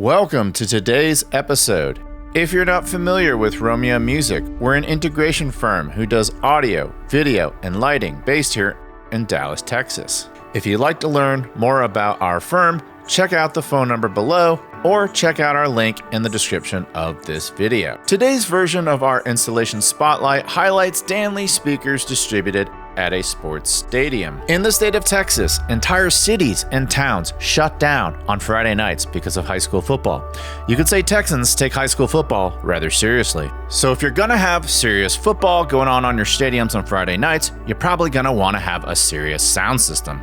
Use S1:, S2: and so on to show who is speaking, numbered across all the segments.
S1: Welcome to today's episode. If you're not familiar with Romeo Music, we're an integration firm who does audio, video, and lighting based here in Dallas, Texas. If you'd like to learn more about our firm, check out the phone number below or check out our link in the description of this video. Today's version of our installation spotlight highlights Danley speakers distributed at a sports stadium. In the state of Texas, entire cities and towns shut down on Friday nights because of high school football. You could say Texans take high school football rather seriously. So if you're gonna have serious football going on your stadiums on Friday nights, you're probably gonna wanna have a serious sound system.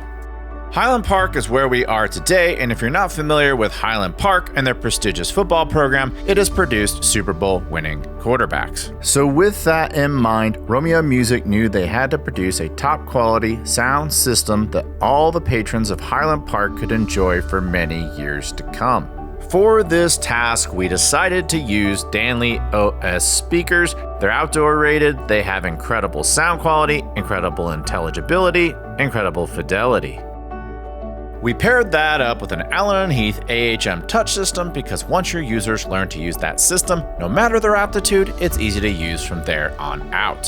S1: Highland Park is where we are today, and if you're not familiar with Highland Park and their prestigious football program, it has produced Super Bowl winning quarterbacks. So with that in mind, Romeo Music knew they had to produce a top quality sound system that all the patrons of Highland Park could enjoy for many years to come. For this task, we decided to use Danley OS speakers. They're outdoor rated, they have incredible sound quality, incredible intelligibility, incredible fidelity. We paired that up with an Allen & Heath AHM touch system because once your users learn to use that system, no matter their aptitude, it's easy to use from there on out.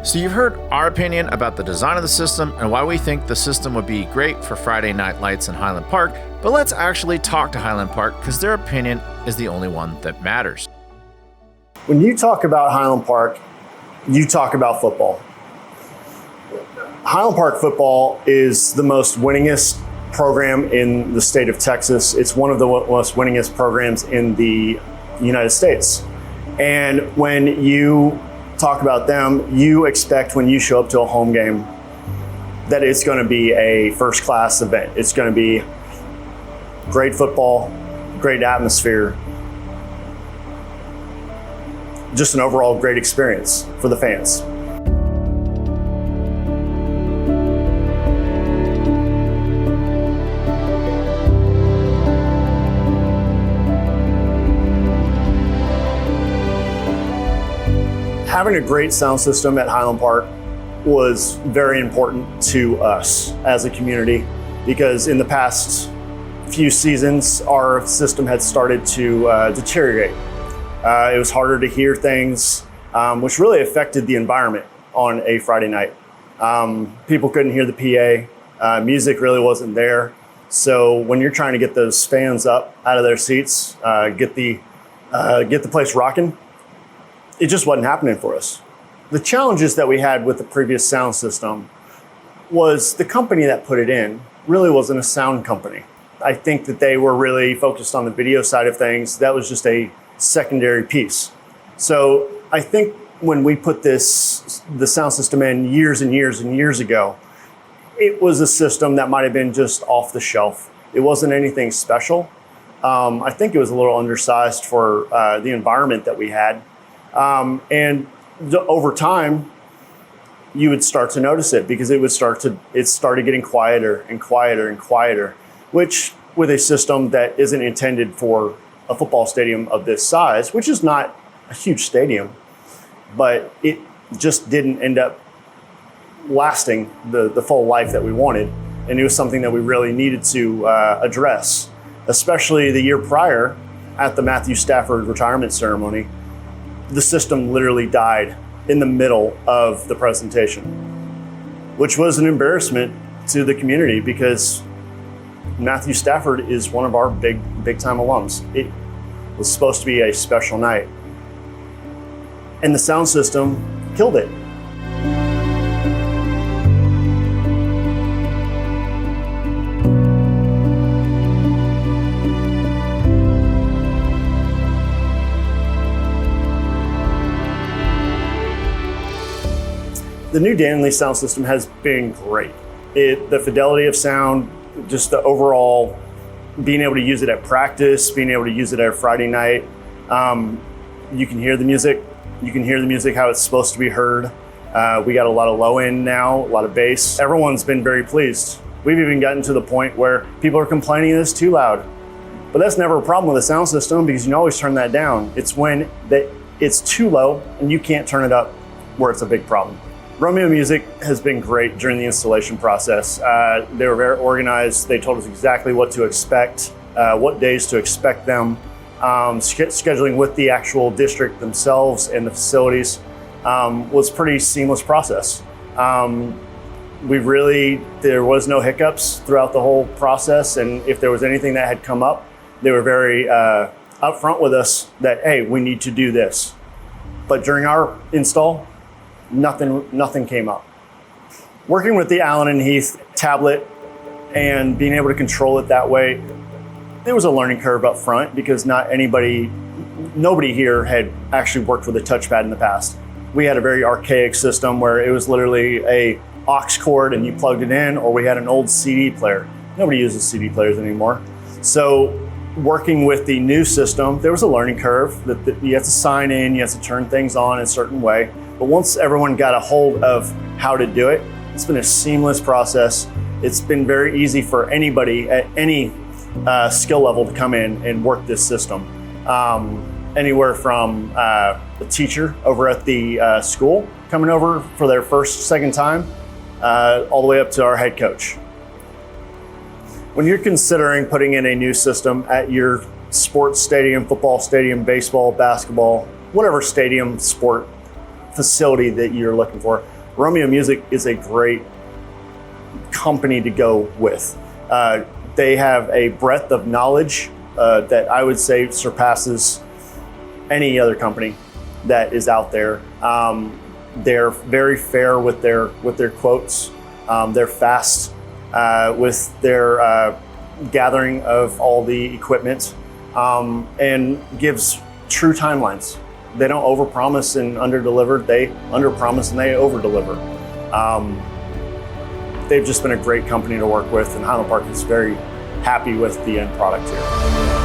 S1: So you've heard our opinion about the design of the system and why we think the system would be great for Friday night lights in Highland Park, but let's actually talk to Highland Park because their opinion is the only one that matters.
S2: When you talk about Highland Park, you talk about football. Highland Park football is the most winningest program in the state of Texas. It's one of the most winningest programs in the United States. And when you talk about them, you expect when you show up to a home game that it's going to be a first-class event. It's going to be great football, great atmosphere, just an overall great experience for the fans. Having a great sound system at Highland Park was very important to us as a community because in the past few seasons, our system had started to deteriorate. It was harder to hear things, which really affected the environment on a Friday night. People couldn't hear the PA, music really wasn't there. So when you're trying to get those fans up out of their seats, get the place rocking, it just wasn't happening for us. The challenges that we had with the previous sound system was the company that put it in really wasn't a sound company. I think that they were really focused on the video side of things. That was just a secondary piece. So I think when we put the sound system in years and years and years ago, it was a system that might have been just off the shelf. It wasn't anything special. I think it was a little undersized for the environment that we had. And over time, you would start to notice it because it started getting quieter and quieter and quieter, which with a system that isn't intended for a football stadium of this size, which is not a huge stadium, but it just didn't end up lasting the full life that we wanted. And it was something that we really needed to address, especially the year prior at the Matthew Stafford retirement ceremony. The system literally died in the middle of the presentation, which was an embarrassment to the community because Matthew Stafford is one of our big time alums. It was supposed to be a special night, and the sound system killed it. The new Danley sound system has been great. The fidelity of sound, just the overall being able to use it at practice, being able to use it at a Friday night. You can hear the music. You can hear the music how it's supposed to be heard. We got a lot of low end now, a lot of bass. Everyone's been very pleased. We've even gotten to the point where people are complaining it's too loud. But that's never a problem with a sound system because you can always turn that down. It's when it's too low and you can't turn it up where it's a big problem. Romeo Music has been great during the installation process. They were very organized. They told us exactly what to expect, what days to expect them. scheduling with the actual district themselves and the facilities was a pretty seamless process. There was no hiccups throughout the whole process, and if there was anything that had come up, they were very upfront with us that, hey, we need to do this. But during our install, nothing came up. Working with the Allen and Heath tablet and being able to control it that way, there was a learning curve up front because nobody here had actually worked with a touchpad in the past. We had a very archaic system where it was literally a aux cord and you plugged it in, or we had an old CD player. Nobody uses CD players anymore. So working with the new system, there was a learning curve that you have to sign in, you have to turn things on in a certain way. But once everyone got a hold of how to do it, it's been a seamless process. It's been very easy for anybody at any skill level to come in and work this system. Anywhere from a teacher over at the school coming over for their second time, all the way up to our head coach. When you're considering putting in a new system at your sports stadium, football stadium, baseball, basketball, whatever stadium sport facility that you're looking for, Romeo Music is a great company to go with. They have a breadth of knowledge that I would say surpasses any other company that is out there. They're very fair with their quotes. They're fast with their gathering of all the equipment, and gives true timelines. They don't overpromise and underdeliver. They underpromise and they overdeliver. They've just been a great company to work with, and Highland Park is very happy with the end product here.